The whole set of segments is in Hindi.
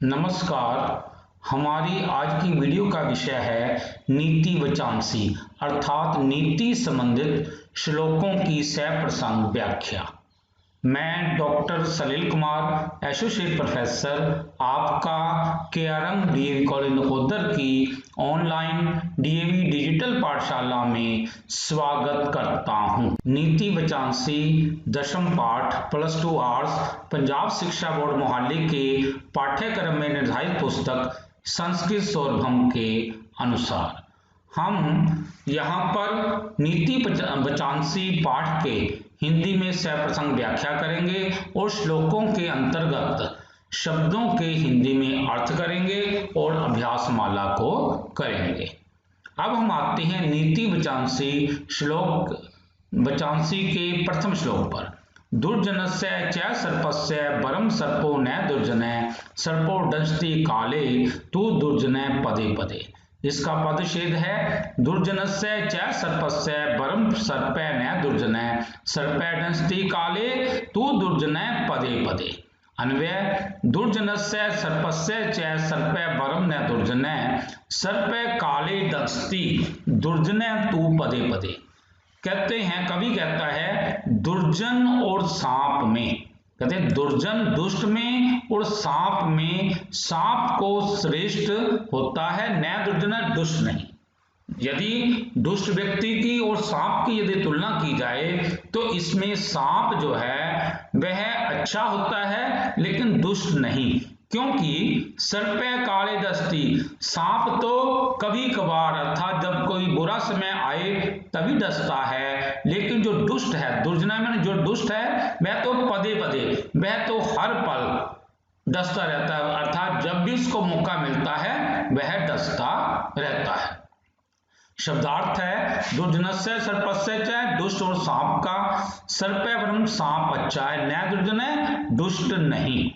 नमस्कार। हमारी आज की वीडियो का विषय है नीति वचांसी अर्थात नीति संबंधित श्लोकों की सप्रसंग व्याख्या। मैं डॉक्टर सलील कुमार, एसोसिएट प्रोफेसर, आपका केआरएम डीएवी कॉलेज नकोदर की ऑनलाइन डीएवी डिजिटल पाठशाला में स्वागत करता हूं। नीति वचांसी दशम पाठ +2 आर्ट्स पंजाब शिक्षा बोर्ड मोहाली के पाठ्यक्रम में निर्धारित पुस्तक संस्कृत सौरभम के अनुसार हम यहाँ पर नीति वचांसी पाठ के हिंदी में सप्रसंग व्याख्या करेंगे और श्लोकों के अंतर्गत शब्दों के हिंदी में अर्थ करेंगे और अभ्यास माला को करेंगे। अब हम आते हैं नीति वचांसी के प्रथम श्लोक पर। दुर्जनस्य च सर्पस्य वरम सर्पो न दुर्जनः सर्पो दंशति काले तु दुर्जनः पदे पदे। इसका पदच्छेद है दुर्जनस्य च सर्पस्य वरम सर्पे न दुर्जनः सर्पे दंशति काले तु दुर्जनः पदे पदे। अन्वय दुर्जनस्य सर्पस्य च सर्पे वरम न दुर्जनः सर्पे काले दंशति दुर्जनः तु पदे पदे। कहते हैं, कवि कहता है दुर्जन और सांप में, कहते हैं दुर्जन दुष्ट में और सांप में सांप को श्रेष्ठ होता है, न दुर्जन दुष्ट नहीं। यदि दुष्ट व्यक्ति की और सांप की यदि तुलना की जाए तो इसमें सांप जो है वह अच्छा होता है लेकिन दुष्ट नहीं, क्योंकि सर्पे काले दंशति, सांप तो कभी कभार अर्थात जब कोई बुरा समय आए तभी डसता है, लेकिन जो दुष्ट है, दुर्जना में जो दुष्ट है वह तो पदे पदे, वह तो हर पल डसता रहता है, अर्थात जब भी उसको मौका मिलता है वह डसता रहता है। शब्दार्थ है दुर्जनस्य सर्पस्य च, दुष्ट और सांप का, सर्पे वरम सांप अच्छा है, न दुर्जन दुष्ट नहीं।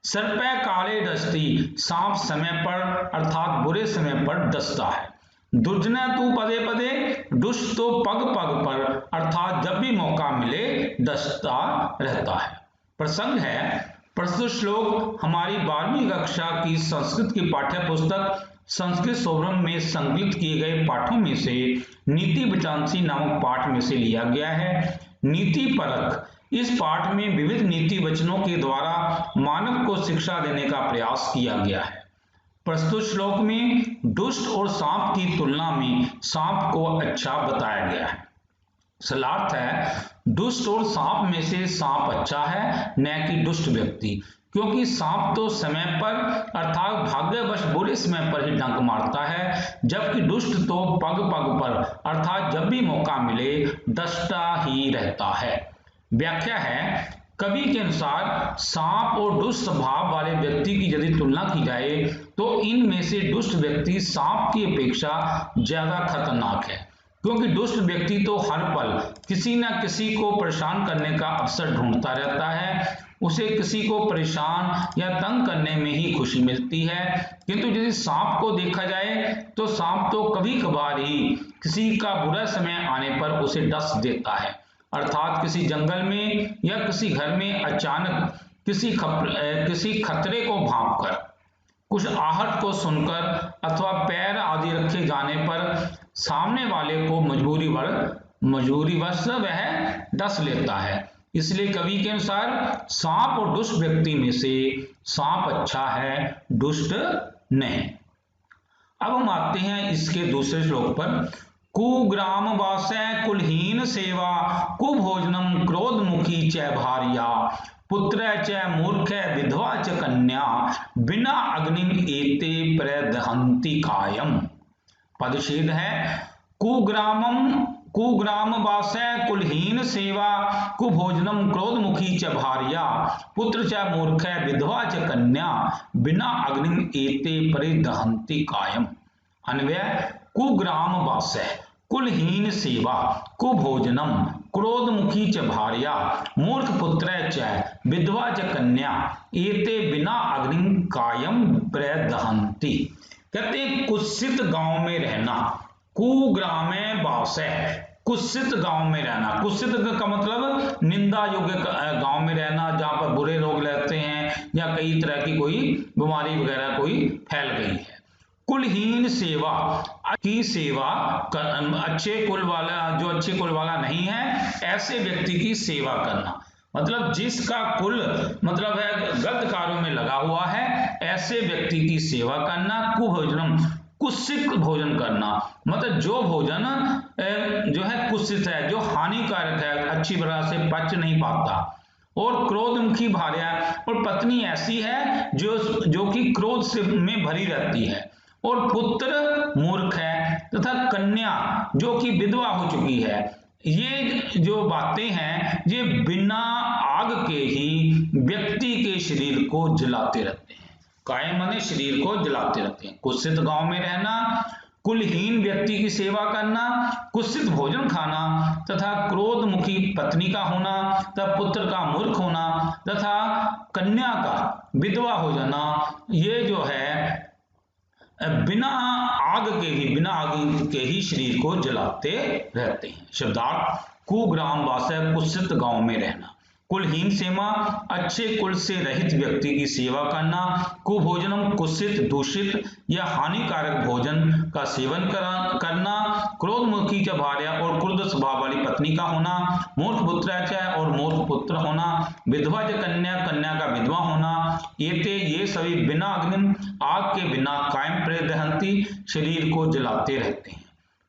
सर्पे काले दंशति, सांप समय पर अर्थात बुरे समय पर डसता है। दुर्जन तू पदे पदे, दुष्ट तो पग पग पर अर्थात जब भी मौका मिले डसता रहता है। प्रसंग है प्रस्तुत श्लोक हमारी 12वीं कक्षा की संस्कृत की पाठ्य पुस्तक संस्कृत सौरभम में संकलित किए गए पाठों में से नीति वचांसी नामक पाठ में से लिया गया है। नीति परक इस पाठ में विविध नीति वचनों के द्वारा मानव को शिक्षा देने का प्रयास किया गया है। प्रस्तुत श्लोक में दुष्ट और सांप की तुलना में सांप को अच्छा बताया गया है। सलार्थ है दुष्ट और सांप में से सांप अच्छा है, न कि दुष्ट व्यक्ति, क्योंकि सांप तो समय पर अर्थात भाग्यवश बुरे समय पर ही डंक मारता है, जबकि दुष्ट तो पग पग पर अर्थात जब भी मौका मिले डसता ही रहता है। व्याख्या है कवि के अनुसार सांप और दुष्ट स्वभाव वाले व्यक्ति की यदि तुलना की जाए तो इनमें से दुष्ट व्यक्ति सांप की अपेक्षा ज्यादा खतरनाक है, क्योंकि दुष्ट व्यक्ति तो हर पल किसी न किसी को परेशान करने का अवसर ढूंढता रहता है, उसे किसी को परेशान या तंग करने में ही खुशी मिलती है। किंतु यदि सांप को देखा जाए तो सांप तो कभी कभार ही किसी का बुरा समय आने पर उसे डस देता है, अर्थात किसी जंगल में या किसी घर में अचानक किसी खतरे को भांपकर, कुछ आहट को सुनकर अथवा पैर आदि रखे जाने पर सामने वाले को मजबूरीवश वह डस लेता है। इसलिए कवि के अनुसार सांप और दुष्ट व्यक्ति में से सांप अच्छा है, दुष्ट नहीं। अब हम आते हैं इसके दूसरे श्लोक पर। कुग्राम वासै कुलहीन सेवा कुभोजनम क्रोधमुखी च भार्या पुत्र च मूर्ख विधवा च कन्या बिना अग्निम एते प्रदहन्ति कायम। पदच्छेद है कुग्राम वासै कुलहीन सेवा कुभोजनम क्रोधमुखी च भार्या पुत्र च मूर्ख विधवा च कन्या बिना अग्निम एते परिदहन्ति कायम। अन्वय कुग्राम वासै कुलहीन सेवा कुभोजनम क्रोधमुखी च भार्या मूर्ख पुत्र च विधवा च कन्या एते बिना अग्नि कायम प्रदहन्ति। कहते कुत्सित गांव में रहना, कुग्रामे वासै, कुत्सित गांव में रहना, कुत्सित का मतलब निंदा योग्य गांव में रहना, जहां पर बुरे लोग रहते हैं या कई तरह की कोई बीमारी वगैरह कोई फैल गई है। कुलहीन सेवा की सेवा, अच्छे कुल वाला, जो अच्छे कुल वाला नहीं है ऐसे व्यक्ति की सेवा करना, मतलब जिसका कुल मतलब है गलत कार्यों में लगा हुआ है ऐसे व्यक्ति की सेवा करना। कुभोजनम, कुत्सित भोजन करना, मतलब जो भोजन जो है कुत्सित है, जो हानिकारक है, अच्छी तरह से पच नहीं पाता। और क्रोधमुखी भार्या, और पत्नी ऐसी है जो कि क्रोध से में भरी रहती है। और पुत्र मूर्ख है तथा कन्या जो कि विधवा हो चुकी है। ये जो बातें हैं ये बिना आग के ही व्यक्ति के शरीर को जलाते रहते हैं। काय माने शरीर को जलाते रहते हैं। कुत्सित गांव में रहना, कुलहीन व्यक्ति की सेवा करना, कुत्सित भोजन खाना तथा क्रोधमुखी पत्नी का होना तथा पुत्र का मूर्ख होना तथा कन्या का विधवा हो जाना, ये जो है बिना आग के ही शरीर को जलाते रहते हैं। शब्दार्थ, कुग्राम वासः कुत्सित गांव में रहना। कुलहीन सेवा, अच्छे कुल से रहित व्यक्ति की सेवा करना। कुभोजनम, कुत्सित, दूषित या हानिकारक भोजन का सेवन करना। क्रोधमुखी च भार्या, और क्रोध स्वभाव वाली पत्नी का होना। मूर्ख पुत्र च, और मूर्ख पुत्र होना। विधवा च कन्या, कन्या का विधवा होना। ये सभी बिना अग्नि, आग के बिना कायम प्रदहंती, शरीर को जलाते रहते हैं।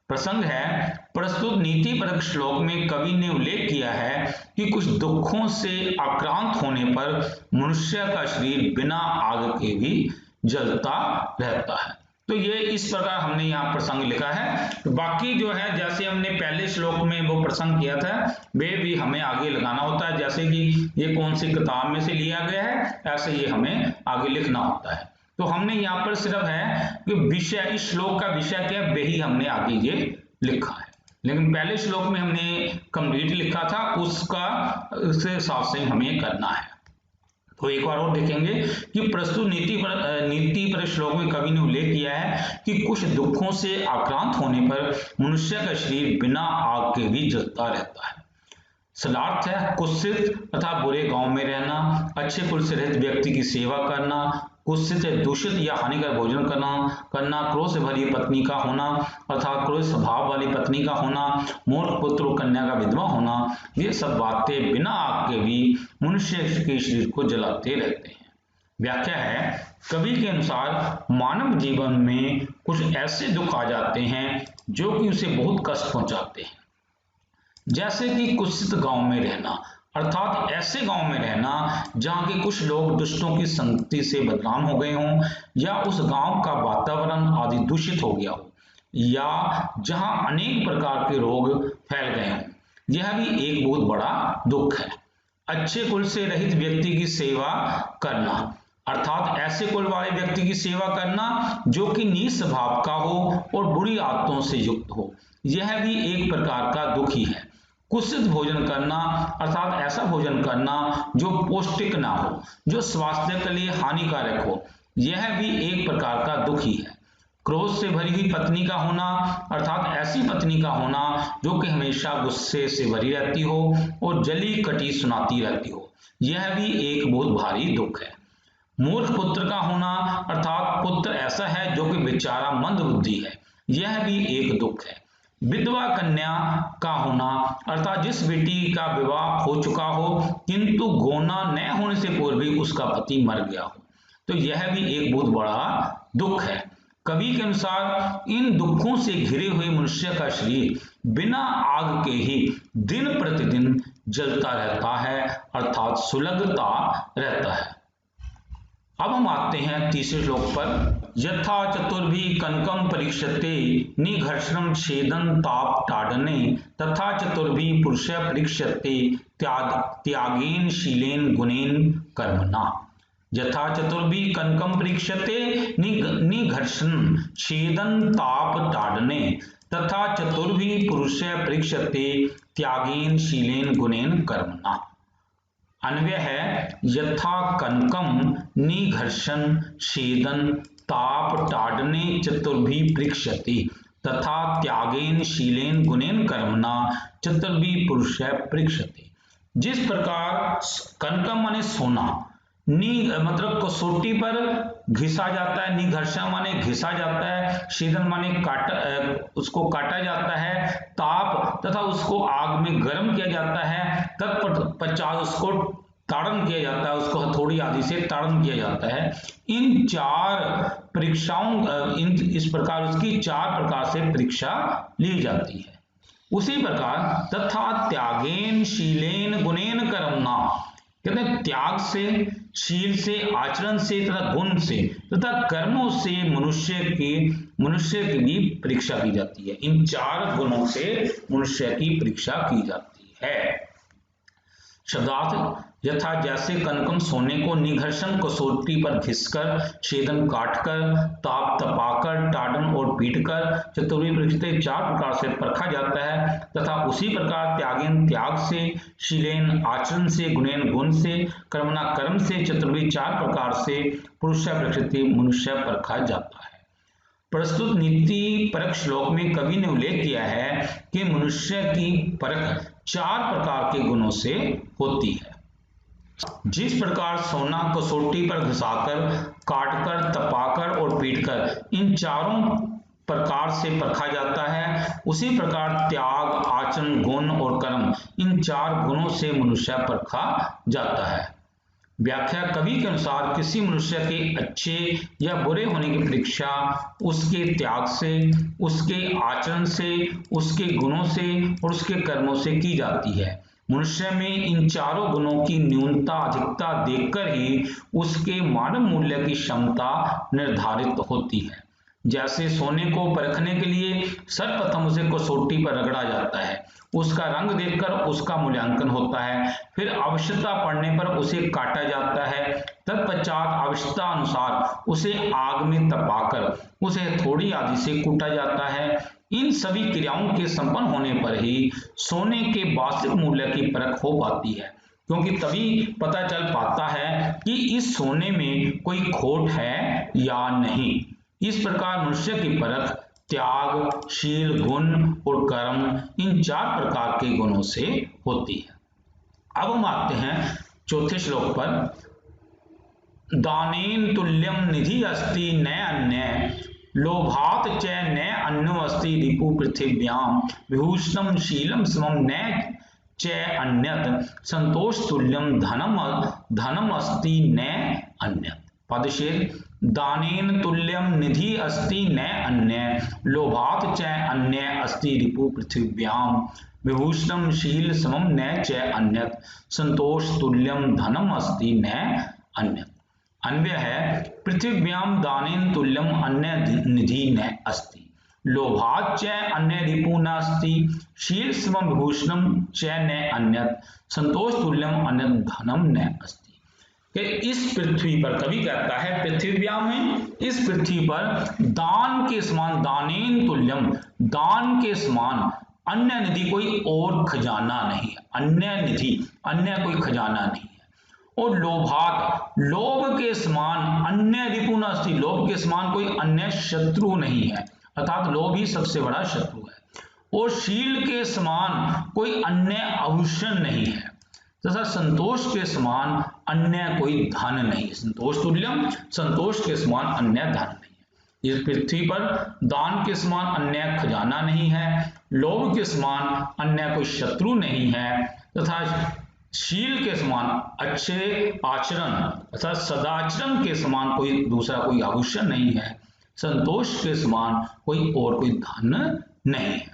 प्रसंग है, प्रस्तुत नीति परक श्लोक में कवि ने उल्लेख किया है कि कुछ दुखों से आक्रांत होने पर मनुष्य का शरीर बिना आग के भी जलता रहता है। तो ये इस प्रकार हमने यहाँ प्रसंग लिखा है। तो बाकी जो है जैसे हमने पहले श्लोक में वो प्रसंग किया था वे भी हमें आगे लगाना होता है, जैसे कि ये कौन सी किताब में से लिया गया है ऐसे ये हमें आगे लिखना होता है। तो हमने यहाँ पर सिर्फ है कि विषय, इस श्लोक का विषय क्या है वही हमने आगे ये लिखा है, लेकिन पहले श्लोक में हमने कंप्लीट लिखा था उसका उसके हिसाब से हमें करना है। तो एक बार और देखेंगे कि प्रस्तुत नीति पर श्लोक में कवि ने उल्लेख किया है कि कुछ दुखों से आक्रांत होने पर मनुष्य का शरीर बिना आग के भी जलता रहता है। सलार्थ है, कुत्सित तथा बुरे गांव में रहना, अच्छे कुल से रहित व्यक्ति की सेवा करना, कुत्सित दूषित या हानिकारक भोजन करना, क्रोध से भरी पत्नी का होना अर्थात क्रोध स्वभाव वाली पत्नी का होना, मूर्ख पुत्र कन्या का विधवा होना, ये सब बातें बिना आग के भी मनुष्य के शरीर को जलाते रहते हैं। व्याख्या है, कवि के अनुसार मानव जीवन में कुछ ऐसे दुख आ जाते हैं जो कि उसे बहुत कष्ट पहुंचाते हैं, जैसे कि कुत्सित गांव में रहना अर्थात ऐसे गांव में रहना जहां के कुछ लोग दुष्टों की संगति से बदनाम हो गए हों, या उस गांव का वातावरण आदि दूषित हो गया हो, या जहां अनेक प्रकार के रोग फैल गए हों, यह भी एक बहुत बड़ा दुख है। अच्छे कुल से रहित व्यक्ति की सेवा करना अर्थात ऐसे कुल वाले व्यक्ति की सेवा करना जो कि नीच स्वभाव का हो और बुरी आदतों से युक्त हो, यह भी एक प्रकार का दुख ही है। कुत्सित भोजन करना अर्थात ऐसा भोजन करना जो पौष्टिक ना हो, जो स्वास्थ्य के लिए हानिकारक हो, यह भी एक प्रकार का दुख ही है। क्रोध से भरी हुई पत्नी का होना अर्थात ऐसी पत्नी का होना जो कि हमेशा गुस्से से भरी रहती हो और जली कटी सुनाती रहती हो, यह भी एक बहुत भारी दुख है। मूर्ख पुत्र का होना अर्थात पुत्र ऐसा है जो कि बेचारा मंद बुद्धि है, यह भी एक दुख है। विधवा कन्या का होना अर्थात जिस बेटी का विवाह हो चुका हो किंतु गोना न होने से पूर्व भी उसका पति मर गया हो, तो यह भी एक बहुत बड़ा दुख है। कवि के अनुसार इन दुखों से घिरे हुए मनुष्य का शरीर बिना आग के ही दिन प्रतिदिन जलता रहता है अर्थात सुलगता रहता है। अब हम आते हैं तीसरे श्लोक पर। यथा चतुर्भि कनकम परीक्षते निघर्षणम छेदन ताप ताड़ने तथा चतुर्भि पुरुष परीक्षते त्यागेन शीलेन गुणेन कर्मणा। यथा चतुर्भि कनकम परीक्षते निघर्षण छेदन ताप ताड़ने तथा चतुर्भि पुरुष परीक्षते त्यागेन शीलेन गुणेन कर्मणा। अन्वय है, यथा कनकम निघर्षण छेदन ताप ताड़ने चतुर्भि परीक्षते तथा त्यागेन शीलेन गुणेन कर्मणा चतुर्भि पुरुषः परीक्षते। जिस प्रकार कनकम माने सोना मतलब कसौटी पर घिसा जाता है, निघर्षण माने घिसा जाता है, शीलन माने उसको काटा जाता है, ताप तथा उसको आग में गर्म किया जाता है, तत्पश्चात उसको ताड़न किया जाता है, उसको हथौड़ी आदि से ताड़न किया जाता है। इन चार परीक्षाओं इस प्रकार उसकी चार प्रकार से परीक्षा ली जाती है। उसी प्रकार तथा त्यागेन शीलेन गुणेन कर्मणा, कहते हैं त्याग से, शील से, आचरण से तथा गुण से तथा कर्मों से मनुष्य की भी परीक्षा की जाती है। इन चार गुणों से मनुष्य की परीक्षा की जाती है। शब्दार्थ यथा जैसे कनकम सोने को निघर्षण कसौटी पर घिसकर, छेदन काटकर, ताप तपाकर, ताड़न और पीटकर चतुर्भि परीक्षित चार प्रकार से परखा जाता है, तथा उसी प्रकार त्यागेन त्याग से, शीलेन आचरण से, गुणेन गुण से, कर्मणा कर्म से, चतुर्भि चार प्रकार से पुरुष परीक्षित मनुष्य परखा जाता है। प्रस्तुत नीति परक श्लोक में कवि ने उल्लेख किया है कि मनुष्य की परख चार प्रकार के गुणों से होती है। जिस प्रकार सोना कसौटी पर घिसाकर, काटकर, तपाकर और पीटकर इन चारों प्रकार से परखा जाता है, उसी प्रकार त्याग, आचरण, गुण और कर्म इन चार गुणों से मनुष्य परखा जाता है। व्याख्या कवि के अनुसार किसी मनुष्य के अच्छे या बुरे होने की परीक्षा उसके त्याग से, उसके आचरण से, उसके गुणों से और उसके कर्मों से की जाती है। मनुष्य में इन चारों गुणों की न्यूनता अधिकता देखकर ही उसके मानव मूल्य की क्षमता निर्धारित होती है। जैसे सोने को परखने के लिए सर्वप्रथम उसे कसौटी पर रगड़ा जाता है, उसका रंग देखकर उसका मूल्यांकन होता है, फिर आवश्यकता पड़ने पर उसे काटा जाता है, तत्पश्चात आवश्यकता अनुसार उसे आग में तपाकर उसे हथौड़ी आदि से कूटा जाता है। इन सभी क्रियाओं के संपन्न होने पर ही सोने के वास्तविक मूल्य की परख हो पाती है, क्योंकि तभी पता चल पाता है कि इस सोने में कोई खोट है या नहीं। इस प्रकार मनुष्य की परख त्याग, शील, गुण और कर्म इन चार प्रकार के गुणों से होती है। अब हम आते हैं चौथे श्लोक पर। दानेन तुल्यम निधि अस्ति न अन्य, लोभात च न अन्यो अस्ति रिपु पृथिव्याम, विभूषणम शीलम समम न च अन्यत, संतोष तुल्यम धनम अस्ति न अन्यत। पदच्छेद दानेन तुल्यम निधि अस्ति न अन्य, लोभात च अन्य अस्ति रिपु पृथिव्याम, विभूषणम शील समम न च अन्यत, संतोष तुल्यम धनम अस्ति न अन्यत। अन्वय है पृथिव्याम दानेन तुल्यम अन्य निधि न अस्ति, लोभात च अन्य रिपु न अस्ति, शील समम विभूषणम च न अन्यत, संतोष तुल्यम अन्य धनम न अस्ति। इस पृथ्वी पर कवि कहता है पृथिव्या में, इस पृथ्वी पर दान के समान, दानेन तुल्यम दान के समान, अन्य निधि कोई और खजाना नहीं है, अन्य निधि अन्य कोई खजाना नहीं है। और लोभात लोभ के समान, अन्य रिपु न अस्ति, लोभ के समान कोई अन्य शत्रु नहीं है, अर्थात लोभ ही सबसे बड़ा शत्रु है। और शील के समान कोई अन्य आभूषण नहीं है, तथा संतोष के समान अन्य कोई धन नहीं। संतोष तुल्यम, संतोष के समान अन्य धन नहीं है। इस पृथ्वी पर दान के समान अन्य खजाना नहीं है, लोभ के समान अन्य कोई शत्रु नहीं है, तथा शील के समान अच्छे आचरण तथा सदाचरण के समान कोई आभूषण नहीं है, संतोष के समान कोई धन नहीं है।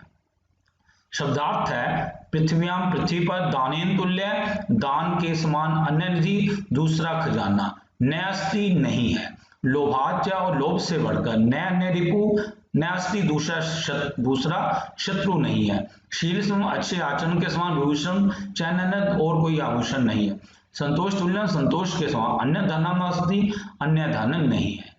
शब्दार्थ है पृथ्व्याम पृथ्वी पर दानेन तुल्य दान के समान, अन्य निधि दूसरा खजाना, न अस्ति नहीं है, लोभाच और लोभ से बढ़कर, न अन्य रिपु न अस्ति दूसरा शत्रु नहीं है, शील सम अच्छे आचरण के समान, विभूषण चैनन और कोई आभूषण नहीं है, संतोष तुल्य संतोष के समान, अन्य धनम अस्ति अन्य धन नहीं है।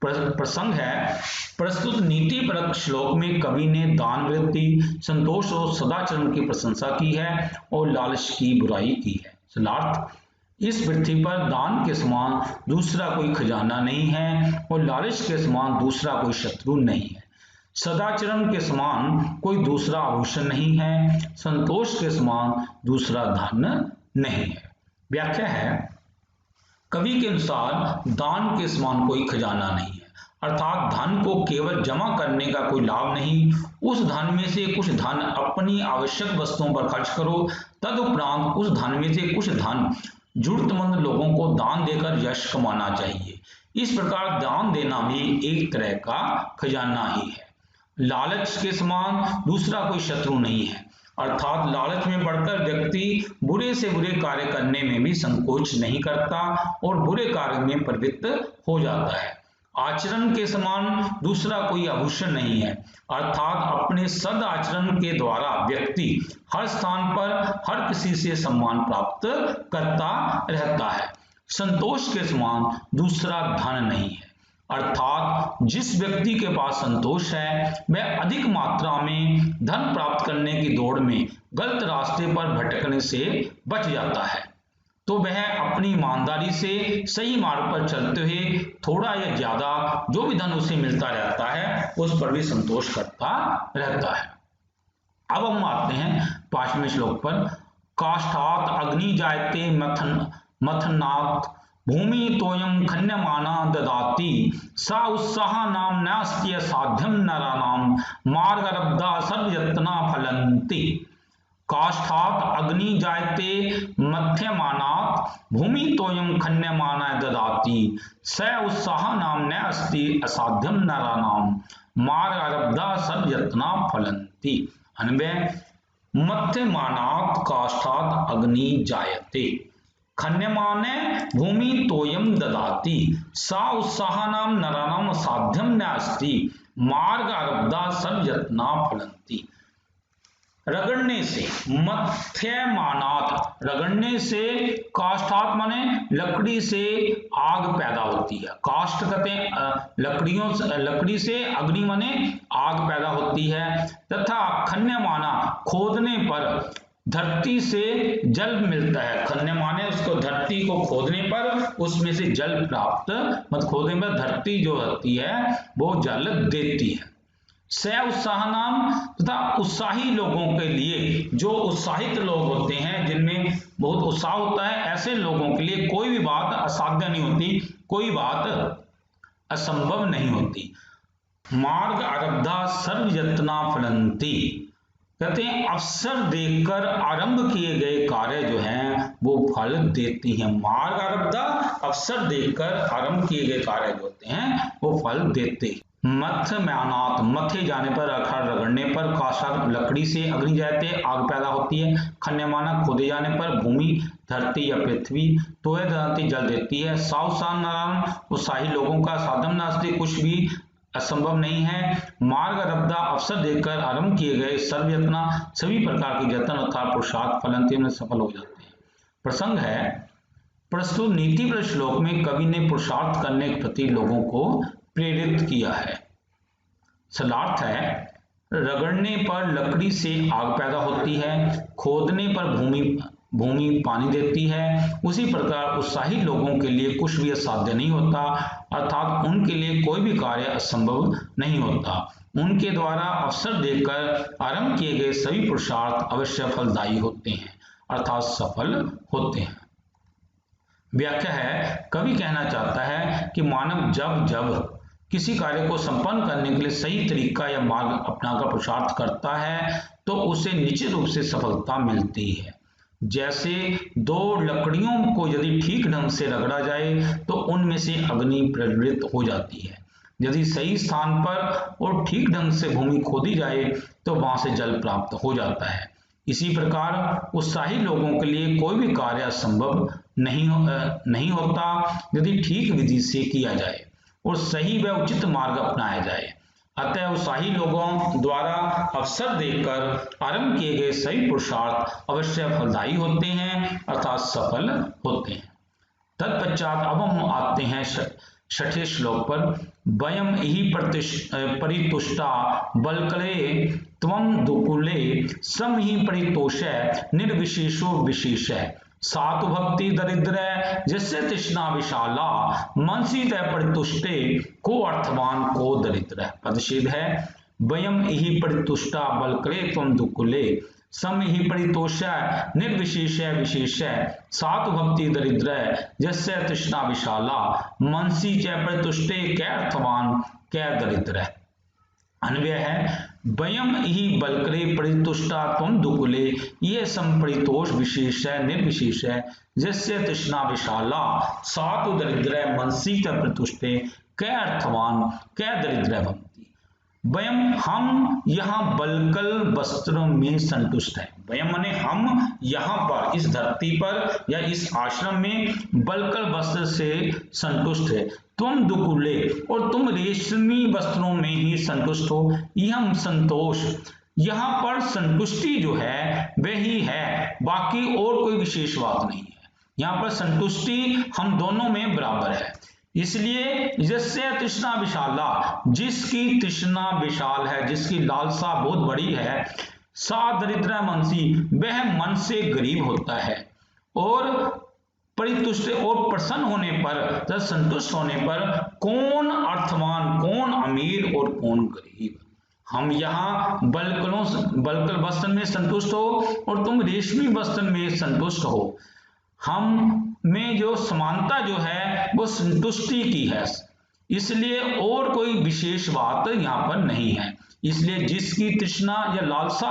प्रसंग है प्रस्तुत नीति परक श्लोक में कवि ने दान वृत्ति, संतोष और सदाचरण की प्रशंसा की है और लालच की बुराई की है। सलार्थ इस पृथ्वी पर दान के समान दूसरा कोई खजाना नहीं है और लालच के समान दूसरा कोई शत्रु नहीं है। सदाचरण के समान कोई दूसरा आभूषण नहीं है, संतोष के समान दूसरा धन नहीं है। व्याख्या है, कवि के अनुसार दान के समान कोई खजाना नहीं है, अर्थात धन को केवल जमा करने का कोई लाभ नहीं, उस धन में से कुछ धन अपनी आवश्यक वस्तुओं पर खर्च करो, तदुपरांत उस धन में से कुछ धन जरूरतमंद लोगों को दान देकर यश कमाना चाहिए। इस प्रकार दान देना भी एक तरह का खजाना ही है। लालच के समान दूसरा कोई शत्रु नहीं है, अर्थात लालच में पड़कर व्यक्ति बुरे से बुरे कार्य करने में भी संकोच नहीं करता और बुरे कार्य में प्रवृत्त हो जाता है। आचरण के समान दूसरा कोई आभूषण नहीं है, अर्थात अपने सद आचरण के द्वारा व्यक्ति हर स्थान पर हर किसी से सम्मान प्राप्त करता रहता है। संतोष के समान दूसरा धन नहीं है, अर्थात जिस व्यक्ति के पास संतोष है वह अधिक मात्रा में धन प्राप्त करने की दौड़ में गलत रास्ते पर भटकने से बच जाता है, तो वह अपनी ईमानदारी से सही मार्ग पर चलते हुए थोड़ा या ज्यादा जो भी धन उसे मिलता रहता है उस पर भी संतोष करता रहता है। अब हम आते हैं 5वें श्लोक पर। काष्ठात् अग्नि जायते मथनात् भूमि तोयम खन्यमाना ददाति सा उत्साह नाम नास्ति असाध्यम नराणाम मार्गरब्धा सर्वयत्ना फलन्ति। काष्ठात् अग्नि जायते मथ्यमानात् भूमि तोयम खन्यमाना ददाति स उत्साह नाम नास्ति असाध्यम नराणाम मार्गरब्धा सर्वयत्ना फलन्ति। अन्वय, मथ्यमानात् काष्ठात् अग्नि जायते खन्यमाने भूमि तोयम ददाति सा उत्साहानां नराणाम साध्यम नास्ति मार्ग आरब्धा सर्वयत्ना फलन्ति। रगड़ने से, मथ्यमानात् रगड़ने से, काष्ठात् माने लकड़ी से आग पैदा होती है। काष्ठ कहते हैं लकड़ी से, अग्नि माने आग पैदा होती है, तथा खन्यमाना खोदने पर धरती से जल मिलता है। खन्य माने उसको धरती को खोदने पर उसमें से जल प्राप्त, मतलब खोदने पर धरती जो होती है वो जल देती है। स उत्साह नाम, तथा उत्साही लोगों के लिए, जो उत्साहित लोग होते हैं जिनमें बहुत उत्साह होता है, ऐसे लोगों के लिए कोई भी बात असाध्य नहीं होती, कोई बात असंभव नहीं होती। मार्ग आरब्धा सर्वयत्ना फलन्ति, कहते हैं अवसर देखकर आरंभ किए गए कार्य जो हैं वो फल देती हैं। मार्ग आरब्धा, अवसर देखकर आरंभ किए गए कार्य जो होते हैं वो फल देते हैं। मथ्यमानात्, मथे जाने पर अर्थात रगड़ने पर, काष्ठात् लकड़ी से, अग्नि जायते आग पैदा होती है, खन्यमाना खोदे जाने पर, भूमि धरती या पृथ्वी, तोय ददाति जल देती है, सावसान नारायण उत्साही लोगों का, साधम नास्ति कुछ भी असंभव नहीं है, मार्ग आरब्धा अवसर देकर आरंभ किए गए, सर्वयत्ना सभी प्रकार के यत्न अर्थात पुरुषार्थ फलन्ति में सफल हो जाते हैं। प्रसंग है, प्रस्तुत नीति पर श्लोक में कवि ने पुरुषार्थ करने के प्रति लोगों को प्रेरित किया है। सलार्थ है, रगड़ने पर लकड़ी से आग पैदा होती है, खोदने पर भूमि पानी देती है, उसी प्रकार उत्साही लोगों के लिए कुछ भी असाध्य नहीं होता, अर्थात उनके लिए कोई भी कार्य असंभव नहीं होता। उनके द्वारा अवसर देकर आरंभ किए गए सभी पुरुषार्थ अवश्य फलदायी होते हैं, अर्थात सफल होते हैं। व्याख्या है, कवि कहना चाहता है कि मानव जब जब किसी कार्य को संपन्न करने के लिए सही तरीका या मार्ग अपनाकर पुरुषार्थ करता है तो उसे निश्चित रूप से सफलता मिलती है। जैसे दो लकड़ियों को यदि ठीक ढंग से रगड़ा जाए तो उनमें से अग्नि प्रज्वलित हो जाती है, यदि सही स्थान पर और ठीक ढंग से भूमि खोदी जाए तो वहां से जल प्राप्त हो जाता है। इसी प्रकार उत्साही लोगों के लिए कोई भी कार्य असंभव नहीं होता यदि ठीक विधि से किया जाए और सही व उचित मार्ग अपनाया जाए। अतः उत्साही लोगों द्वारा अवसर देकर आरंभ किए गए सभी पुरुषार्थ अवश्य फलदायी होते हैं, अर्थात सफल होते हैं। तत्पश्चात अब हम आते हैं 6ठे श्लोक पर। वयम ही परितुष्टा बलकले त्वं दुकुले सम ही परितोष निर्विशेषो विशेष सातु भक्ति दरिद्र जिससे तृष्णा विशाला मनसी तय परितुष्टे को अर्थवान को दरिद्र। पदच्छेद है, वयम इहि परितुष्टा बलकरे त्वं दुकुले सम ही परितोष निर्विशेष विशेष सातु भक्ति दरिद्र जस्य तृष्णा विशाला मनसी च परितुष्टे कै अर्थवान कै दरिद्र। अन्वय है वयम ही बलकरे परितुष्टा त्वं दुकुले, ये संपरितोष विशेष है निर्विशेष है जस्य तृष्णा विशाला सातु दरिद्र मनसी च परितुष्टे कै अर्थवान कै दरिद्र भक्ति। वयम हम यहाँ बलकल वस्त्रों में संतुष्ट है। वयम माने हम यहाँ पर इस धरती पर या इस आश्रम में बलकल वस्त्र से संतुष्ट है। तुम दुकुले और तुम रेशमी वस्त्रों में ही संतुष्ट हो। यह संतोष यहाँ पर संतुष्टि जो है वही है, बाकी और कोई विशेष बात नहीं है। यहाँ पर संतुष्टि हम दोनों में बराबर है। इसलिए जैसे तृष्णा विशाला, जिसकी तृष्णा विशाल है, जिसकी लालसा बहुत बड़ी है, सा दरिद्र मनसी, वह मन से गरीब होता है। और परितुष्ट और प्रसन्न होने पर, संतुष्ट होने पर कौन अर्थवान, कौन अमीर और कौन गरीब। हम यहाँ बलकल वस्त्र में संतुष्ट हो और तुम रेशमी वस्त्र में संतुष्ट हो। हम में जो समानता जो है वो संतुष्टि की है, इसलिए और कोई विशेष बात यहाँ पर नहीं है। इसलिए जिसकी तृष्णा या लालसा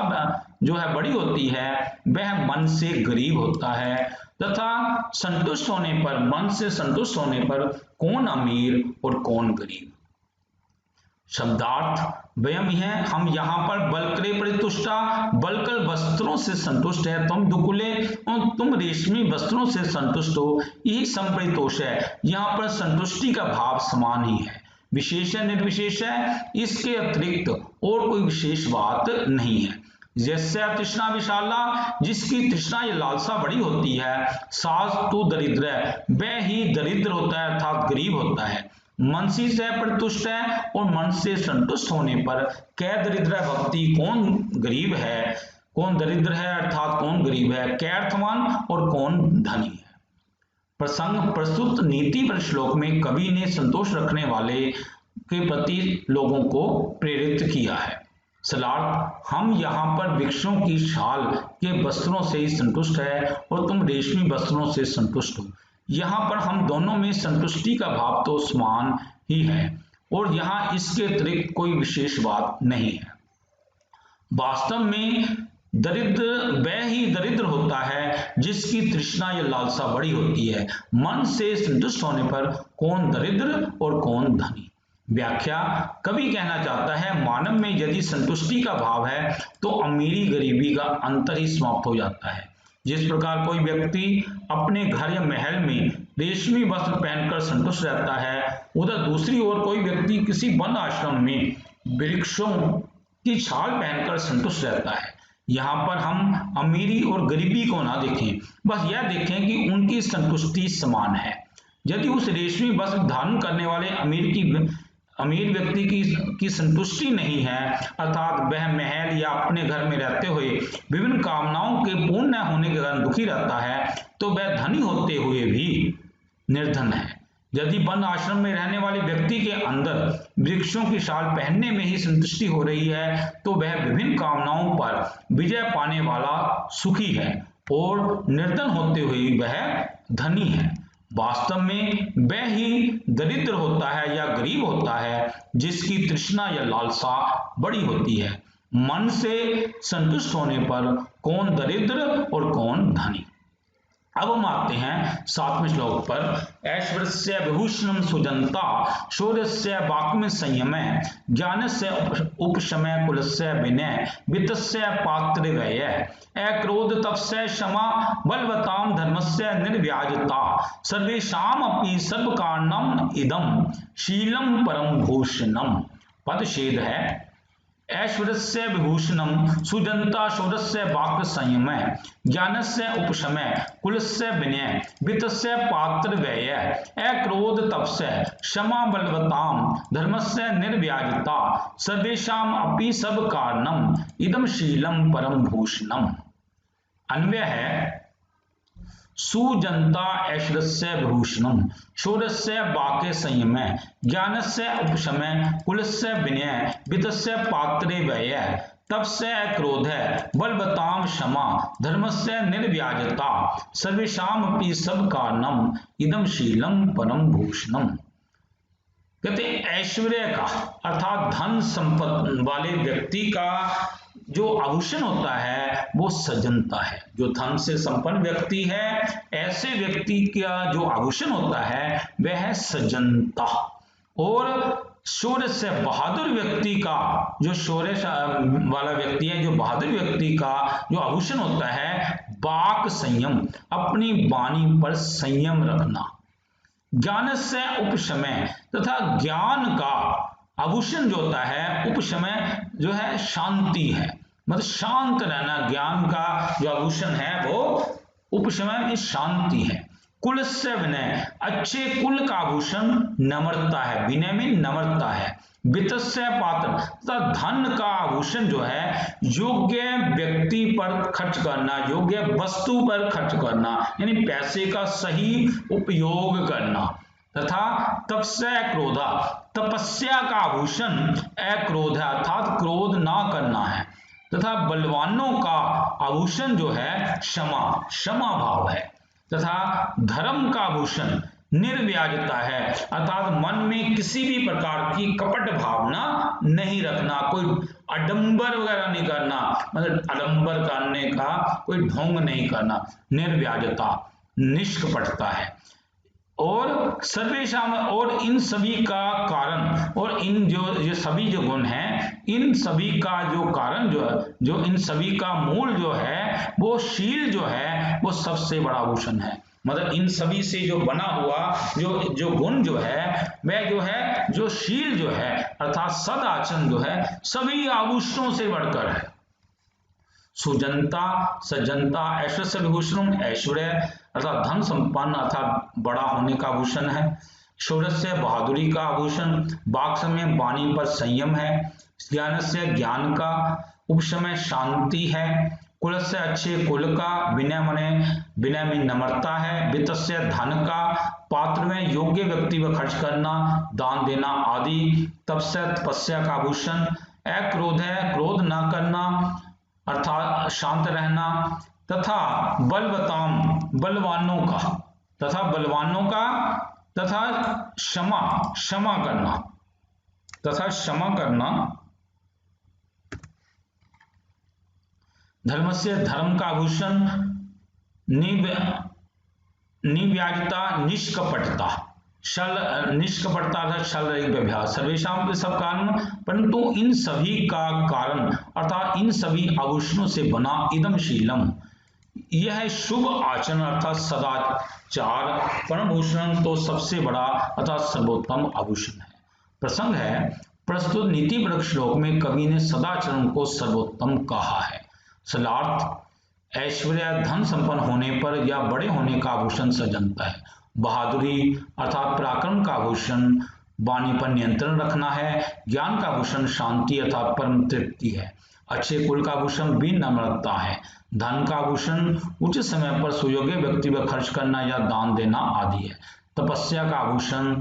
जो है बड़ी होती है वह मन से गरीब होता है, तथा संतुष्ट होने पर, मन से संतुष्ट होने पर कौन अमीर और कौन गरीब। शब्दार्थ वयम है हम यहाँ पर बलकरे परितुष्टा, बलकल वस्त्रों से संतुष्ट है। तुम दुकुले और तुम रेशमी वस्त्रों से संतुष्ट हो। यही संपरितोष है। यहाँ पर संतुष्टि का भाव समान ही है, विशेष है निर्विशेष है, इसके अतिरिक्त और कोई विशेष बात नहीं है। जैसे तृष्णा विशाला, जिसकी तृष्णा या लालसा बड़ी होती है, सातु दरिद्र, वह ही दरिद्र होता है अर्थात गरीब होता है। मनसी से परितुष्ट है और मन से संतुष्ट होने पर कै दरिद्र भक्ति, कौन गरीब है, कौन दरिद्र है अर्थात कौन गरीब है, कै अर्थवान और कौन धनी है। प्रसंग प्रस्तुत नीति पर श्लोक में कवि ने संतोष रखने वाले के प्रति लोगों को प्रेरित किया है। सलार्थ हम यहाँ पर वृक्षों की छाल के वस्त्रों से ही संतुष्ट है और तुम रेशमी वस्त्रों से संतुष्ट हो। यहाँ पर हम दोनों में संतुष्टि का भाव तो समान ही है और यहाँ इसके अतिरिक्त कोई विशेष बात नहीं है। वास्तव में दरिद्र वह ही दरिद्र होता है जिसकी तृष्णा या लालसा बड़ी होती है। मन से संतुष्ट होने पर कौन दरिद्र और कौन धनी। व्याख्या, कवि कहना चाहता है मानव में यदि संतुष्टि का भाव है तो अमीरी गरीबी का अंतर ही समाप्त हो जाता है। जिस प्रकार कोई व्यक्ति अपने घर या महल में रेशमी वस्त्र पहनकर संतुष्ट रहता है, उधर दूसरी ओर कोई व्यक्ति किसी वन आश्रम में वृक्षों की छाल पहनकर संतुष्ट रहता है। यहाँ पर हम अमीरी और गरीबी को ना देखें, बस यह देखें कि उनकी संतुष्टि समान है। यदि उस रेशमी वस्त्र धारण करने वाले अमीर व्यक्ति की संतुष्टि नहीं है, अर्थात वह महल या अपने घर में रहते हुए विभिन्न कामनाओं के पूर्ण न होने के कारण दुखी रहता है, तो वह धनी होते हुए भी निर्धन है। यदि वन आश्रम में रहने वाले व्यक्ति के अंदर वृक्षों की छाल पहनने में ही संतुष्टि हो रही है, तो वह विभिन्न कामनाओं पर विजय पाने वाला सुखी है और निर्धन होते हुए वह धनी है। वास्तव में वह ही दरिद्र होता है या गरीब होता है जिसकी तृष्णा या लालसा बड़ी होती है। मन से संतुष्ट होने पर कौन दरिद्र और कौन धनी। अब हम आते हैं 7वें श्लोक पर। ऐश्वर्यस्य विभूषणं सुजन्ता शौर्यस्य वाक्यं संयमः ज्ञानस्य उपशमः कुलस्य विनयः वित्तस्य पात्रव्ययः अक्रोध तपस्य क्षमा बलवतां धर्मस्य निर्व्याजता सर्वेषामपि सर्वकारणम् इदं शीलं परम भूषणम्। पदच्छेद है। ऐश्वर्यस्य विभूषणं सुजन्ता शौर्यस्य वाक् संयमः ज्ञानस्य उपशमः कुलस्य विनयः वित्तस्य पात्रव्ययः अक्रोध तपस्य क्षमा बलवतां धर्मस्य निर्व्याजता सर्वेषाम् अपि सर्वकारणम् इदं शीलं परम भूषणम्। अन्वय है सुजनता ऐश्वर्यस्य विभूषणम शौर्यस्य वाक्य संयमः ज्ञानस्य उपशमः कुलस्य विनयः वित्तस्य पात्रे व्ययः तपस्य क्रोधः बलवतां क्षमा धर्मस्य निर्व्याजता सर्वेषामपि सब कारणम इदम शीलम परम भूषणम। कहते ऐश्वर्य का अर्थात धन संपत्ति वाले व्यक्ति का जो आभूषण होता है वो सज्जनता है। जो धन से संपन्न व्यक्ति है ऐसे व्यक्ति का जो आभूषण होता है वह है सज्जनता। और शौर्य से बहादुर व्यक्ति का जो शौर्य वाला व्यक्ति है, जो बहादुर व्यक्ति का जो आभूषण होता है वाक संयम, अपनी वाणी पर संयम रखना। ज्ञान से उपशमय तथा ज्ञान का आभूषण जो होता है उपशमय जो है शांति है, मतलब शांत रहना। ज्ञान का जो आभूषण है वो उपशमय में शांति है। कुल से विनय, अच्छे कुल का आभूषण नम्रता है, विनय में नम्रता है। वित्त से पात्र तथा धन का आभूषण जो है योग्य व्यक्ति पर खर्च करना, योग्य वस्तु पर खर्च करना, यानी पैसे का सही उपयोग करना। तथा तपस्या क्रोधा, तपस्या का आभूषण अक्रोध अर्थात क्रोध ना करना है। तथा बलवानों का आभूषण जो है क्षमा, क्षमा भाव है। तथा धर्म का आभूषण निर्व्याजता है अर्थात मन में किसी भी प्रकार की कपट भावना नहीं रखना, कोई आडंबर वगैरह नहीं करना, मतलब आडंबर करने का कोई ढोंग नहीं करना। निर्व्याजता, निष्कपटता है। और सर्वेषाम, और इन सभी का कारण, और इन जो सभी जो गुण हैं इन सभी का जो कारण जो इन सभी का मूल जो है वो शील जो है वो सबसे बड़ा आभूषण है। मतलब इन सभी से जो बना हुआ जो गुण जो है वह जो है जो शील जो है अर्थात सदाचरण जो है सभी आभूषणों से बढ़कर है। सुजनता, सज्जनता, ऐश्वर्य से विभूषण, ऐश्वर्य अर्थात धन संपन्न अर्थात बड़ा होने का आभूषण है। शौर्य से बहादुरी का आभूषण, वाक में वाणी पर संयम है। ज्ञान से ज्ञान का उपशमय शांति है। कुल से अच्छे कुल का, विनय में नम्रता है। वित्त से धन का, पात्र में योग्य व्यक्ति पर खर्च करना, दान देना आदि। तप से तपस्या का आभूषण अक्रोध है, क्रोध न करना अर्थात शांत रहना। तथा बलवताम, बलवानों का, तथा बलवानों का, तथा क्षमा, क्षमा करना, तथा क्षमा करना। धर्म से धर्म का आभूषण निव्याजता, निष्कपटता, निष्कपटता अर्थात छल रहित व्यवहार। सर्वेषाम सब कारण, परंतु इन सभी का कारण अर्थात इन सभी आभूषणों से बना इदम शीलम, यह शुभ आचरण अर्थात सदाचार परम भूषण तो सबसे बड़ा अर्थात सर्वोत्तम आभूषण है। प्रसंग है, प्रस्तुत नीति परक श्लोक में कवि ने सदाचरण को सर्वोत्तम कहा है। सलार्थ ऐश्वर्य धन संपन्न होने पर या बड़े होने का आभूषण सज्जनता है। बहादुरी अर्थात पराक्रम का आभूषण वाणी पर नियंत्रण रखना है। ज्ञान का आभूषण शांति अर्थात परम तृप्ति है। अच्छे कुल का आभूषण भी नम्रता है। धन का आभूषण उचित समय पर सुयोग्य व्यक्ति पर खर्च करना या दान देना आदि है। तपस्या का आभूषण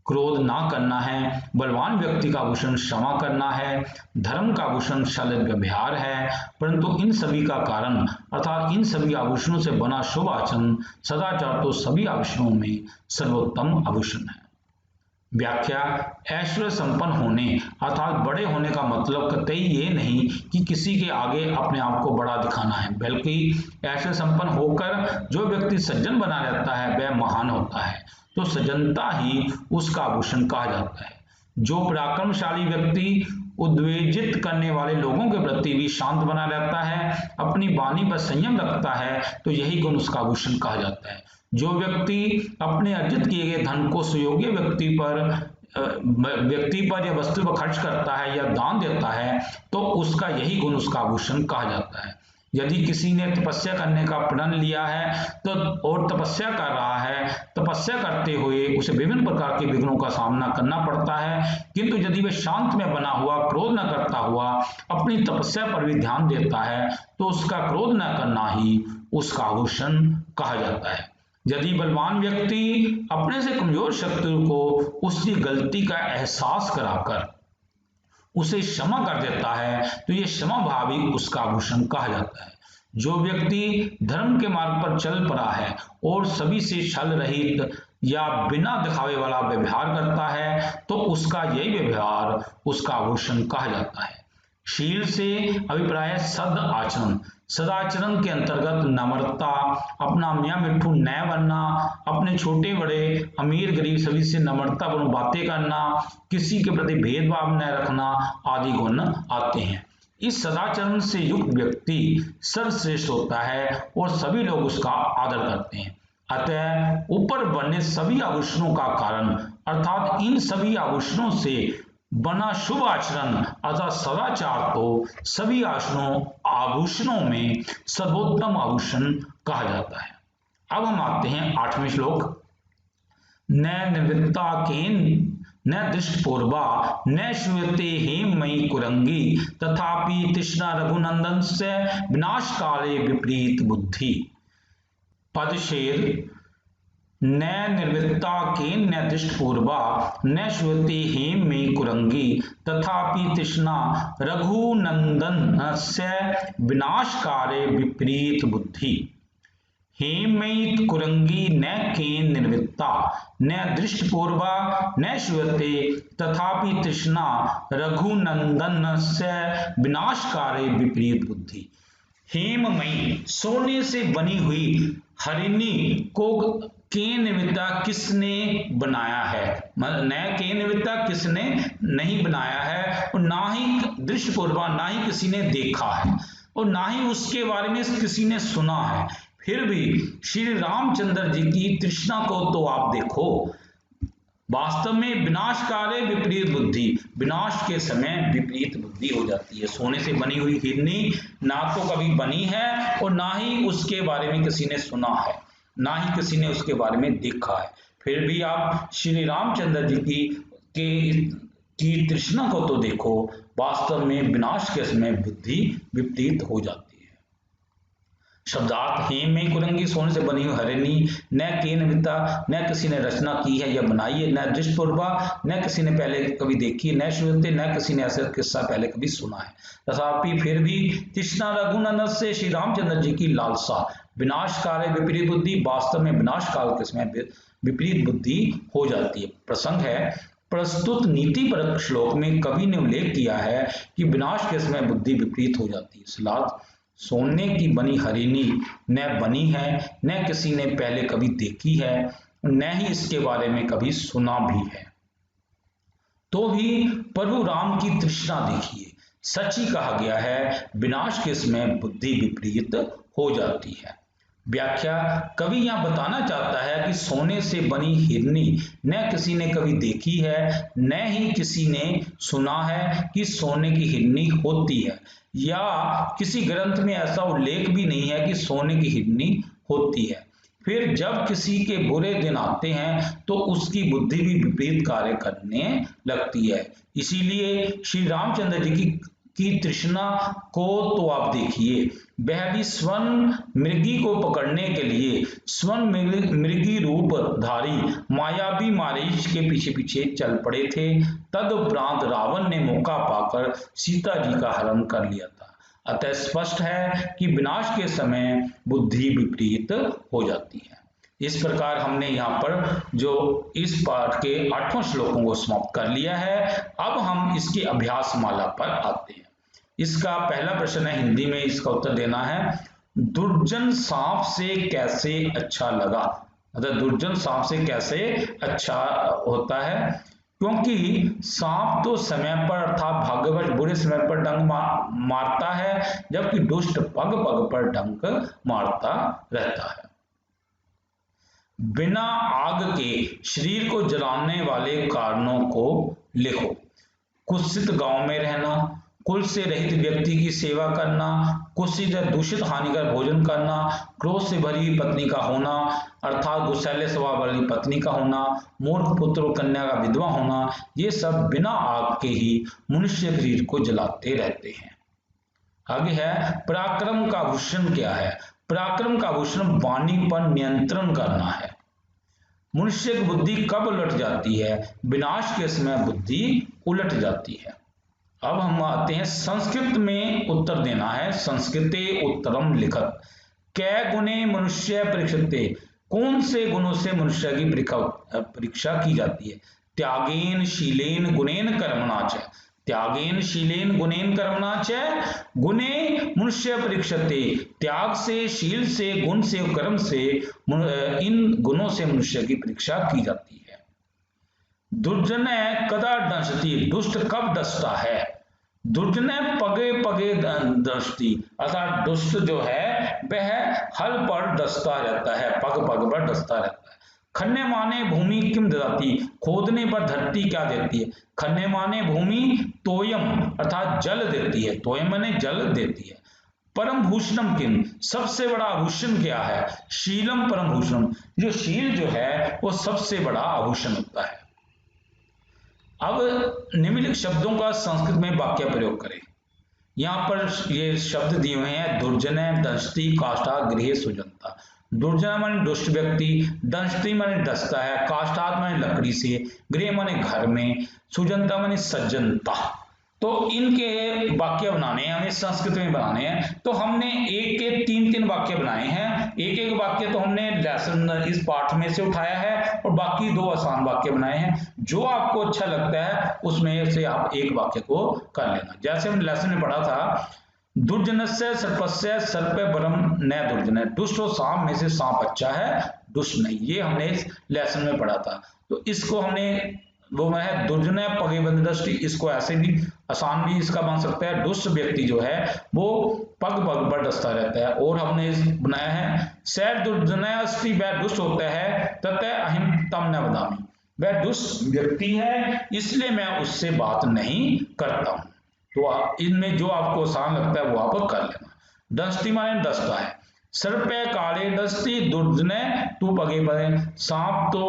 क्रोध ना करना है। बलवान व्यक्ति का आभूषण क्षमा करना है। धर्म का आभूषण शालीन व्यवहार है। परंतु इन सभी का कारण अर्थात इन सभी आभूषणों से बना शुभ आचरण सदाचार तो सभी आभूषणों में सर्वोत्तम आभूषण है। व्याख्या, ऐश्वर्य संपन्न होने अर्थात बड़े होने का मतलब कतई ये नहीं कि किसी के आगे अपने आप को बड़ा दिखाना है, बल्कि ऐश्वर्य संपन्न होकर जो व्यक्ति सज्जन बना रहता है वह महान होता है। तो सज्जनता ही उसका आभूषण कहा जाता है। जो पराक्रमशाली व्यक्ति उद्वेजित करने वाले लोगों के प्रति भी शांत बना रहता है, अपनी वाणी पर संयम रखता है, तो यही गुण उसका आभूषण कहा जाता है। जो व्यक्ति अपने अर्जित किए गए धन को सुयोग्य व्यक्ति पर या वस्तु पर खर्च करता है या दान देता है तो उसका यही गुण उसका आभूषण कहा जाता है। यदि किसी ने तपस्या करने का प्रण लिया है तो और तपस्या कर रहा है, तपस्या करते हुए उसे विभिन्न प्रकार के विघ्नों का सामना करना पड़ता है, किंतु यदि वह शांत में बना हुआ, क्रोध न करता हुआ अपनी तपस्या पर भी ध्यान देता है तो उसका क्रोध न करना ही उसका आभूषण कहा जाता है। यदि बलवान व्यक्ति अपने से कमजोर शत्रु को उसकी गलती का एहसास कराकर उसे क्षमा कर देता है तो ये क्षमा भाव ही उसका आभूषण कहा जाता है। जो व्यक्ति धर्म के मार्ग पर चल पड़ा है और सभी से छल रहित या बिना दिखावे वाला व्यवहार करता है तो उसका यही व्यवहार उसका आभूषण कहा जाता है। शील से अभिप्राय है सद आचरण। सदाचरण के अंतर्गत नम्रता, अपना मियाँ मिट्ठू न बनना, अपने छोटे बड़े अमीर गरीब सभी से नम्रतापूर्ण बातें करना, किसी के प्रति भेदभाव न रखना आदि गुण आते हैं। इस सदाचरण से युक्त व्यक्ति सर्वश्रेष्ठ होता है और सभी लोग उसका आदर करते हैं। अतः ऊपर वर्णित सभी आभूषणों का कारण अर्थात इन सभी आभूषणों से बना शुभ आचरण अर्थात सदाचार को सभी आभूषणों में सर्वोत्तम आभूषण कहा जाता है। अब हम आते हैं 8वें श्लोक। न निवृत्ता केन न दृष्टपूर्वा न श्रूयते हेममयी कुरंगी तथापि तृष्णा रघुनंदन से विनाश काले विपरीत बुद्धि। पदच्छेद न निर्वृत्ता केन न दृष्टपूर्वा न श्रूयते हेममयी कुरंगी तथापि तृष्णा रघुनंदन से विनाशकारे विपरीत बुद्धि। हेममयी कुरंगी न केन निर्वृत्ता न दृष्टपूर्वा न श्रूयते तथापि तृष्णा रघुनंदन से विनाशकारे विपरीत बुद्धि। हेममयी सोने से बनी हुई हरिणी को केनविता किसने बनाया है? न केनविता किसने नहीं बनाया है और ना ही दृष्टपूर्वा ना ही किसी ने देखा है और ना ही उसके बारे में किसी ने सुना है। फिर भी श्री रामचंद्र जी की तृष्णा को तो आप देखो। वास्तव में विनाशकाले विपरीत बुद्धि, विनाश के समय विपरीत बुद्धि हो जाती है। सोने से बनी हुई हिरनी ना तो कभी बनी है और ना ही उसके बारे में किसी ने सुना है, ना ही किसी ने उसके बारे में देखा है। फिर भी आप श्री रामचंद्र जी की तृष्णा को तो देखो। वास्तव में विनाश के समय बुद्धि विपरीत हो जाती है। शब्दार्थ हेममयी कुरंगी सोने से बनी हुई हरिणी, न केनविता न किसी ने रचना की है या बनाई है, न दृष्टपूर्वा न किसी ने पहले कभी देखी है, न श्रूयते न किसी ने ऐसा किस्सा पहले कभी सुना है। तथापि फिर भी तृष्णा रघुनंदन से श्री रामचंद्र जी की लालसा विनाशकाले विपरीत बुद्धि, वास्तव में विनाश काल के समय विपरीत बुद्धि हो जाती है। प्रसंग है प्रस्तुत नीति परक श्लोक में कवि ने उल्लेख किया है कि विनाश के समय बुद्धि विपरीत हो जाती है। सलाद सोने की बनी हरिणी न बनी है, न किसी ने पहले कभी देखी है, न ही इसके बारे में कभी सुना भी है, तो भी प्रभु राम की तृष्णा देखिए। सच ही कहा गया है विनाश के समय बुद्धि विपरीत हो जाती है। व्याख्या कवि यहाँ बताना चाहता है कि सोने से बनी हिरनी न किसी ने कभी देखी है, न ही किसी ने सुना है कि सोने की हिरनी होती है, या किसी ग्रंथ में ऐसा उल्लेख भी नहीं है कि सोने की हिरनी होती है। फिर जब किसी के बुरे दिन आते हैं तो उसकी बुद्धि भी विपरीत कार्य करने लगती है। इसीलिए श्री रामचंद्र जी की तृष्णा को तो आप देखिए, वह भी स्वर्ण मृगी को पकड़ने के लिए स्वर्ण मृगी रूप धारी मायावी मारीच के पीछे पीछे चल पड़े थे। तदुपरांत रावण ने मौका पाकर सीता जी का हरण कर लिया था। अतः स्पष्ट है कि विनाश के समय बुद्धि विपरीत हो जाती है। इस प्रकार हमने यहाँ पर जो इस पाठ के 8वें श्लोकों को समाप्त कर लिया है। अब हम इसकी अभ्यास माला पर आते हैं। इसका पहला प्रश्न है, हिंदी में इसका उत्तर देना है, दुर्जन सांप से कैसे अच्छा लगा। मतलब दुर्जन सांप से कैसे अच्छा होता है, क्योंकि सांप तो समय पर अर्थात भाग्यवश बुरे समय पर डंक मारता है, जबकि दुष्ट पग पग पर डंक मारता रहता है। बिना आग के शरीर को जलाने वाले कारणों को लिखो। कुत्सित गांव में रहना, कुल से रहित व्यक्ति की सेवा करना, कुत्सित या दूषित हानिकर भोजन करना, क्रोध से भरी हुई पत्नी का होना अर्थात गुस्सैले स्वभाव वाली पत्नी का होना, मूर्ख पुत्र और कन्या का विधवा होना, ये सब बिना आग के ही मनुष्य शरीर को जलाते रहते हैं। आगे है पराक्रम का आभूषण क्या है। पराक्रम का आभूषण वाणी पर नियंत्रण करना है। मनुष्य की बुद्धि कब उलट जाती है? विनाश के समय बुद्धि उलट जाती है। अब हम आते हैं संस्कृत में उत्तर देना है। संस्कृते उत्तरम लिखत। कै गुणे मनुष्य परीक्षते, कौन से गुणों से मनुष्य की परीक्षा की जाती है? त्यागेन शीलेन गुणेन कर्मणा च। त्यागेन शीलेन गुणेन कर्मणा च। गुणे मनुष्य परीक्षते, त्याग से, शील से, गुण से, कर्म से, इन गुणों से मनुष्य की परीक्षा की जाती है। दुर्जन कदा दंशति, दुष्ट कब डसता है? दुर्जन पगे पगे दंशति, अर्थात दुष्ट जो है वह हल पर डसता रहता है, पग पग पर डसता रहता है। खन्ने माने भूमि किम ददाति, खोदने पर धरती क्या देती है? खन्ने माने भूमि तोयम अर्थात जल देती है, तोयम माने जल देती है। परम भूषणम किम, सबसे बड़ा आभूषण क्या है? शीलम परम भूषणम, जो शील जो है वो सबसे बड़ा आभूषण होता है। अब निम्नलिखित शब्दों का संस्कृत में वाक्य प्रयोग करें। यहाँ पर ये शब्द दिए हुए हैं, दुर्जन, दंशति, काष्ठा, गृह, सुजनता। दुर्जन माने दुष्ट व्यक्ति, दंशति माने डसता है, काष्ठात माने लकड़ी से, गृह माने घर में, सुजनता माने सज्जनता। तो इनके वाक्य बनाने हैं, हमें संस्कृत में बनाने हैं। तो हमने एक के तीन वाक्य बनाए हैं। एक एक वाक्य तो हमने लेसन इस पाठ में से उठाया है और बाकी 2 आसान वाक्य बनाए हैं। जो आपको अच्छा लगता है उसमें से आप एक वाक्य को कर लेना। जैसे हमने लेसन में पढ़ा था, दुर्जनस्य सर्पस्य सर्प बरम न दुर्जन, दुष्ट और सांप में से सांप अच्छा है, दुष्ट नहीं। ये हमने इस लेसन में पढ़ा था। तो इसको हमने वो है दुर्जन पगे बंद दृष्टि, इसको ऐसे भी आसान भी इसका बन सकता है, दुष्ट व्यक्ति जो है वो पग पग पर डसता रहता है। और हमने बनाया है सैर दुर्जन अस्ति, वह दुष्ट होता है, ततः अहिम तम न वदामि, वह दुष्ट व्यक्ति है इसलिए मैं उससे बात नहीं करता हूं। तो इनमें जो आपको आसान लगता है वो आप कर लेना। दस्ती माने डसता है, सर्प काले डसती, दुर्जन तू पगे पगे, सांप तो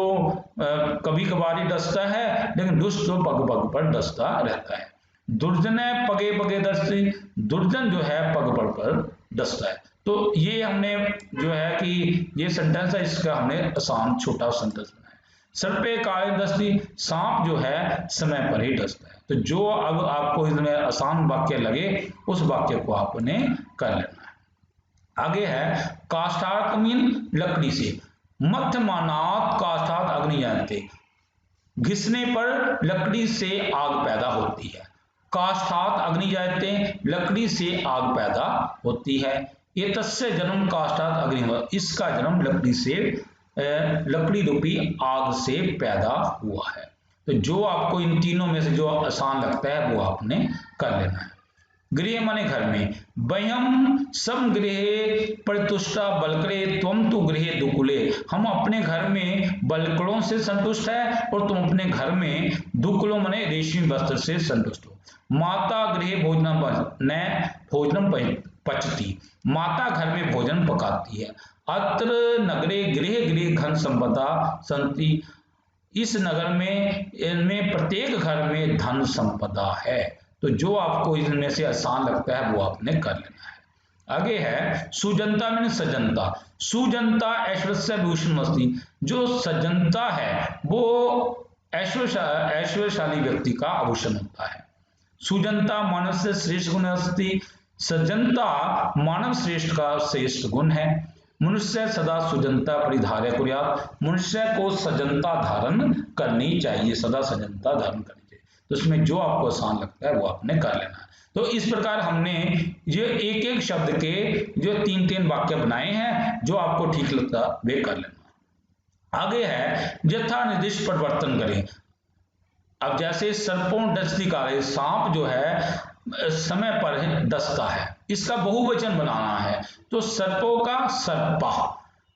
कभी कभार ही डसता है लेकिन दुष्ट तो पग पग पर डसता रहता है। दुर्जन पगे पगे डसती, दुर्जन जो है पग पग पर डसता है। तो ये हमने जो है कि ये सेंटेंस है, इसका हमने आसान छोटा सेंटेंस बनाया। सर्पे काले डसती, सांप जो है समय पर ही डसता है। तो जो अब आपको इसमें आसान वाक्य लगे उस वाक्य को आपने कर लेना है। आगे है काष्ठात मीन लकड़ी से, मध्यमानात काष्ठात अग्नि जायते, घिसने पर लकड़ी से आग पैदा होती है। काष्ठात अग्नि जायते, लकड़ी से आग पैदा होती है। ये तस्य जन्म काष्ठात अग्नि, इसका जन्म लकड़ी से लकड़ी रूपी आग से पैदा हुआ है। तो जो आपको इन तीनों में से जो आसान लगता है वो आपने कर लेना है। गृह माने घर में, वयम सम गृहे परितुष्टा बलकरे त्वम तु गृहे दुकुले, हम अपने घर में बलकड़ों से संतुष्ट है और तुम अपने घर में दुकुलों माने रेशमी वस्त्र से संतुष्ट हो। माता गृहे भोजनम न भोजनम पचती, माता घर में भोजन पकाती है। अत्र नगरे गृह गृह घन संपदा संति, इस नगर में इनमें प्रत्येक घर में धन संपदा है। तो जो आपको इनमें से आसान लगता है वो आपने कर लेना है। आगे है सुजनता में सजनता, सुजनता ऐश्वर्य भूषण मस्ती, जो सजनता है वो ऐश्वर्यशाली व्यक्ति का आभूषण होता है। सुजनता मानव से श्रेष्ठ गुण अस्ति, सजनता मानव श्रेष्ठ का श्रेष्ठ गुण है। मनुष्य सदा सुजनता परिधार्य कुर्यात्, मनुष्य को सजनता धारण करनी चाहिए, सदा सजनता धारण करनी चाहिए। तो उसमें जो आपको आसान लगता है वो आपने कर लेना है। तो इस प्रकार हमने ये एक एक शब्द के जो 3-3 वाक्य बनाए हैं, जो आपको ठीक लगता है वे कर लेना। आगे है यथा निर्दिष्ट परिवर्तन करें। अब जैसे सर्पों डसती काले, सांप जो है समय पर डसता है, इसका बहुवचन बनाना है। तो सर्पों का सर्पा,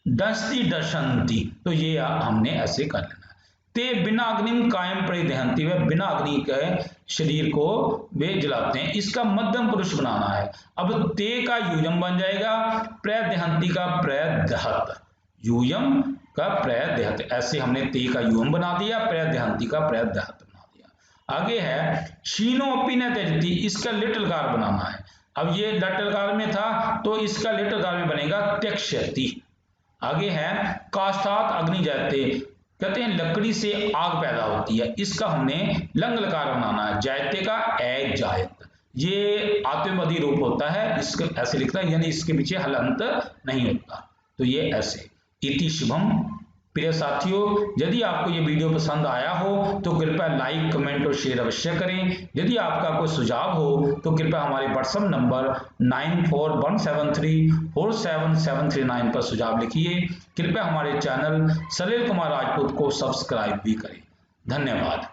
डसती डसंती, तो ये हमने ऐसे कर लेना है। ते बिना अग्निम कायम परिदहंती, वे बिना अग्नि के शरीर को वे जलाते हैं, इसका मध्यम पुरुष बनाना है। अब ते का यूयम बन जाएगा, प्रदहंती का प्रदहत, यूयम का प्रदहत, ऐसे हमने ते का यूयम बना दिया, प्रदहंती का प्रदहत बना दिया। आगे है शीनो अपी न त्यजती, इसका लिटिल कार बनाना है। अब ये लट्लकार में था तो इसका लिट्लकार में बनेगा त्यक्षति। आगे है काष्ठात अग्नि जायते, कहते हैं लकड़ी से आग पैदा होती है, इसका हमने लंग लकार बनाना है, जायते का ए जायत, ये आत्मनेपदी रूप होता है, इसको ऐसे लिखता है, यानी इसके पीछे हलंत नहीं होता, तो ये ऐसे। इति शुभम। प्रिय साथियों, यदि आपको ये वीडियो पसंद आया हो तो कृपया लाइक, कमेंट और शेयर अवश्य करें। यदि आपका कोई सुझाव हो तो कृपया हमारे व्हाट्सएप नंबर 9417347739 पर सुझाव लिखिए। कृपया हमारे चैनल सलील कुमार राजपूत को सब्सक्राइब भी करें। धन्यवाद।